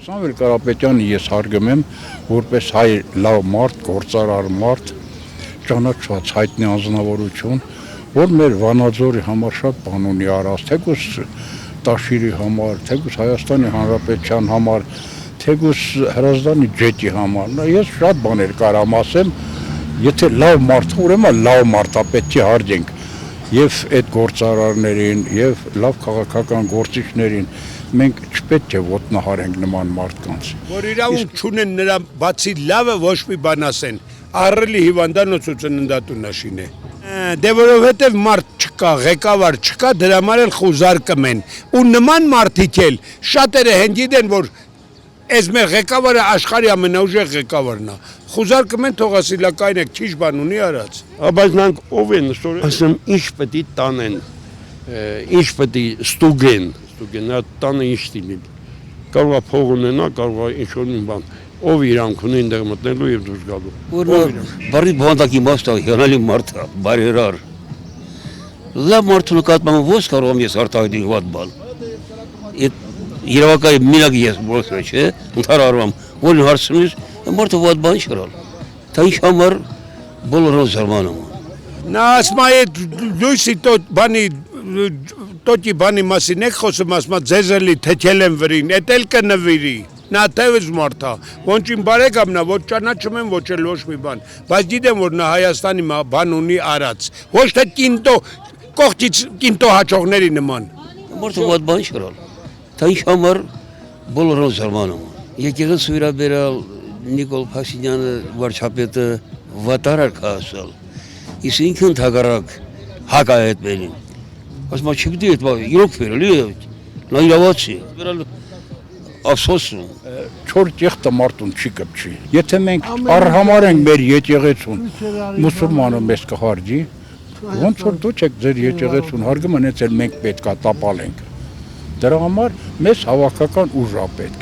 Սամվել Կարապետյանը ես հարգում եմ որպես հայ լավ մարդ, գործարար մարդ, ճանաչված հայտնի անձնավորություն, որ մեր Վանաձորի համար շատ բան ունի արած, թեկուզ Տաշիրի համար, թեկուզ Հայաստանի Հանրապետության համար, թեկուզ Հրազդանի ջետի համար։ Ես շատ բաներ կարամ ասեմ, եթե լավ մարդ, ուրեմն լավ մարդա պետք է հարգենք եւ այդ գործարարներին եւ լավ քաղաքական գործիչներին մենք չպետք է ոտնահարենք նման մարդկանց։ Որ իրավունք չունեն նրա բացի լավը ոչ մի բան ասեն, առելի հիվանդանոց ու ծննդատուն աշին է։ Դե որովհետև մարդ չկա, ղեկավար չկա, դրա համար էլ խուզարկում են։ Ու նման մարդիկ էլ շատերը հեն գիտեն, որ այս մեր ղեկավարը աշխարհի ամենաուժեղ ղեկավարն է։ Խուզարկում են թողասիլակային եք, ճիշտ բան ունի արած։ Բայց նրանք ով են ստորեն, ասեմ, ինչ պետք է տանեն, ինչ պետք է ստուգեն, նա տանը ինչ դինի։ Կարող է փող ունենա, կարող է ինչ-որ մի բան, ով իրանք ունի այնտեղ մտնելու եւ դուրս գալու։ Բարի բանդակի մաստ է, հիանալի մարդ է, բարերար։ Լավ մարդու նկատմամբ ո՞ս կարող եմ ես արտահայտել վատ բան։ Այդ իրավակայի մինակ ես ո՞ս չէ, ընդհանրում որ հարցնես, մարդը վատ բան չկրալ։ Դա ինչ համար բոլորը զարմանում։ Նա ասում է լույսի տոտի բանի մասին եք խոսում, ասում է ձեզ էլի թեթել են վրին, էդ էլ կնվիրի։ Նա թևս մարդ է, ոչ իմ բարեկամն է, ոչ ճանաչում եմ, ոչ էլ ոչ մի բան, բայց գիտեմ, որ նա Հայաստանի բան ունի արած, ոչ թե կողքից կինտո հաճողների նման։ Մարդը վատ բան չկրալ։ Դա ինչ համար բոլորը զարմանում։ Եկեղեցու վերաբերալ Նիկոլ Փաշինյանը վարչապետը վատարար կասալ։ Իսկ ինքն թագարակ հակա այդ բերին։ Ասում եմ չգիտի այդ բանը իրոք վերելի է։ Նա իրավացի։ Վերալ ափսոսում։ Չոր ճեղտը մարդուն չի կպչի։ Եթե մենք առհամարենք մեր եկեղեցուն, մուսուլմանը մեզ կհարգի, ոնց որ դուք եք ձեր եկեղեցուն հարգում, այնց էլ մենք պետքա տապալենք։ Դրա համար մեզ հավաքական ուժ է պետք։